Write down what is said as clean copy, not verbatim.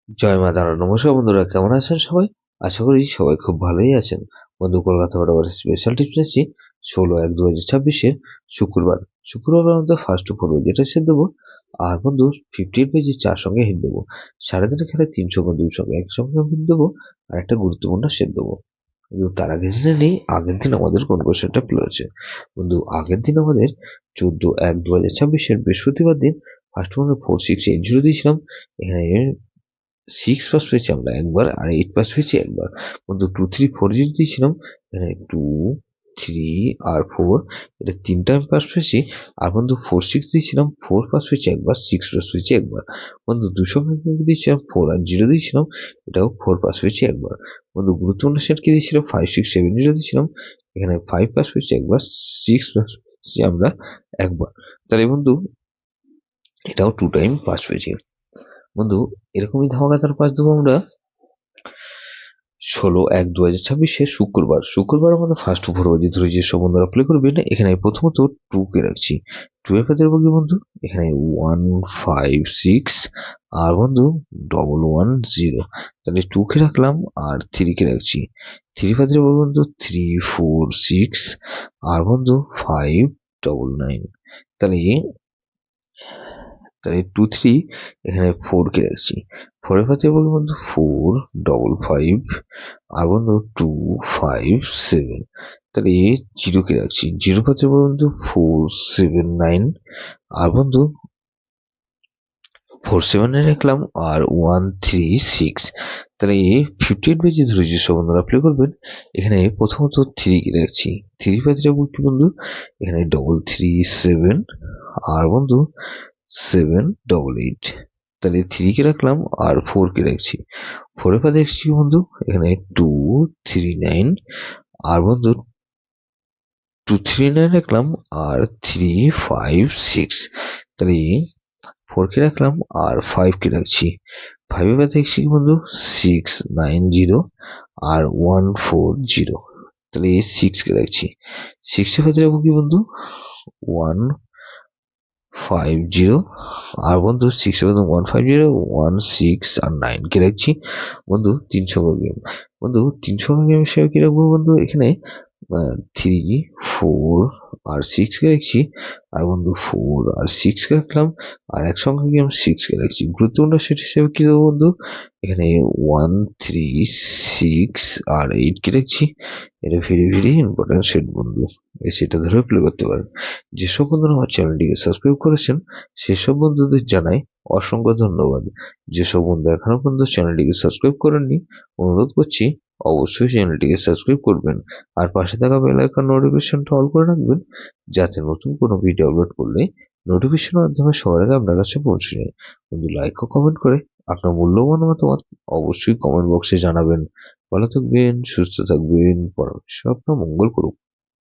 জয় মা তারা। নমস্কার বন্ধুরা, কেমন আছেন সবাই? আশা করি সবাই খুব ভালোই আছেন। বন্ধু, কলকাতা অর্ডার স্পেশাল টিপস নিয়েছি 16/1/2026 শুক্রবার। শুক্রবার আমাদের ফার্স্ট পড়বো যেটা সে দেবো। আর বন্ধু 58 পেজে 4 সঙ্গে হিট দেবো। 3.5 খেলায় 300 2 সঙ্গে একসঙ্গে হিট দেবো। আর একটা গুরুত্বপূর্ণ সেট দেবো। কিন্তু তার আগে জেনে নেই আগের দিন আমাদের কোন কোশ্চেনটা প্লে হয়েছে। বন্ধু, আগের দিন আমাদের 14/1/2026 বৃহস্পতিবার দিন ফার্স্ট পড়বো 4680 দিয়েছিলাম। এখানে 6 পাস পেয়েছি আমরা একবার, আর 8 পাস পেয়েছি একবার। বন্ধু 2 3 4 জিরো দিয়েছিলাম, এখানে 2 3 আর 4 এটা 3 টাইম পাস পেয়েছি। আর বন্ধু 4 6 দিয়েছিলাম, 4 পাস পেয়েছি একবার, 6 পাস পেয়েছি একবার। বন্ধু 200 দিয়েছিলাম 4 আর 0 দিয়েছিলাম, এটাও 4 পাস পেয়েছি একবার। বন্ধু গুরুত্বপূর্ণ সেট কি দিয়েছিলাম 5 6 7 0 দিয়েছিলাম, এখানে 5 পাস পেয়েছি একবার, 6 পাস পেয়েছি আমরা একবার। তাহলে বন্ধু এটাও 2 টাইম পাস পেয়েছি। বন্ধু এরকমই ধামাকাদার পাস দেবো আমরা 16/1/2026 শুক্রবার। শুক্রবার আমরা ফার্স্ট ভোরবাজি ধরে যে সব বন্ধুরা প্লে করবেন, এখানে প্রথমত 2 কে রাখছি। 2 এর পাতে রাখবো কি বন্ধু, এখানে 1 5 6 আর বন্ধু 1 1 0। তাহলে 2 কে রাখলাম আর 3 কে রাখছি। 3 পাতে রাখবো বন্ধু 3 4 6 আর বন্ধু 5 9 9। তাহলে তাহলে 2 3 এখানে 4 কে রাখছি। 4 এর পাতে বলবো বন্ধু 4 5 5 আর বন্ধু 2 5 7। তাহলে 0 কে রাখছি। 0 পাতে বন্ধু 4 7 9 আর বন্ধু 4 7 এ রাখলাম আর 1 3 6। তাহলে 58 পেজে ধরে যে সব বন্ধুরা প্লে করবেন, এখানে প্রথমত 3 কে রাখছি। 3 পাতে রাখবো কি বন্ধু, এখানে 3 3 7 আর বন্ধু 7 8 8। তাহলে 3 কে রাখলাম আর 4 কে রাখছি। 4 এর পর দেখছি বন্ধু, এখানে 2 3 9 আর বন্ধু 2 3 9 রাখলাম আর 3 5 6। তাহলে 4 কে রাখলাম আর 5 কে রাখছি। 5 এর পর দেখছি বন্ধু 6 9 0 আর 1 4 0। তাহলে 6 কে রাখছি। 6 এর পর রাখবো কি বন্ধু, 1 5 0 আর বন্ধু 6 এর মধ্যে 1 5 0 1 6 আর 9 কে রাখছি। বন্ধু 300 গেম। বন্ধু 300 গেম হিসেবে কি রাখবো বন্ধু, এখানে 3 4 আর 6 কে রাখছি। আর বন্ধু 4 আর 6 কে রাখলাম আর একসঙ্গে গেম 6 কে রাখছি। গুরুত্বপূর্ণ সেট হিসেবে কি দেবো বন্ধু, এখানে 1 3 6 আর 8 কে রাখছি। এটা ভেরি ভেরি ইম্পর্টেন্ট সেট বন্ধু, এই সেটটা ধরে প্লে করতে পারেন। যেসব বন্ধুরা আমার চ্যানেলটিকে সাবস্ক্রাইব করেছেন সেসব বন্ধুদের জানাই অসংখ্য ধন্যবাদ। যেসব বন্ধু এখনো পর্যন্ত চ্যানেলটিকে সাবস্ক্রাইব করেননি, অনুরোধ করছি অবশ্যই চ্যানেলটিকে সাবস্ক্রাইব করবেন আর পাশে থাকা বেল আইকন নোটিফিকেশনটা অল করে রাখবেন, যাতে নতুন কোনো ভিডিও আপলোড করলে নোটিফিকেশনের মাধ্যমে সবার আগে আপনার কাছে পৌঁছে যায়। বন্ধু লাইক ও কমেন্ট করে আপনার মূল্যবান মতামত অবশ্যই কমেন্ট বক্সে জানাবেন। ভালো থাকবেন, সুস্থ থাকবেন, পরমেশ্বর আপনার মঙ্গল করুক।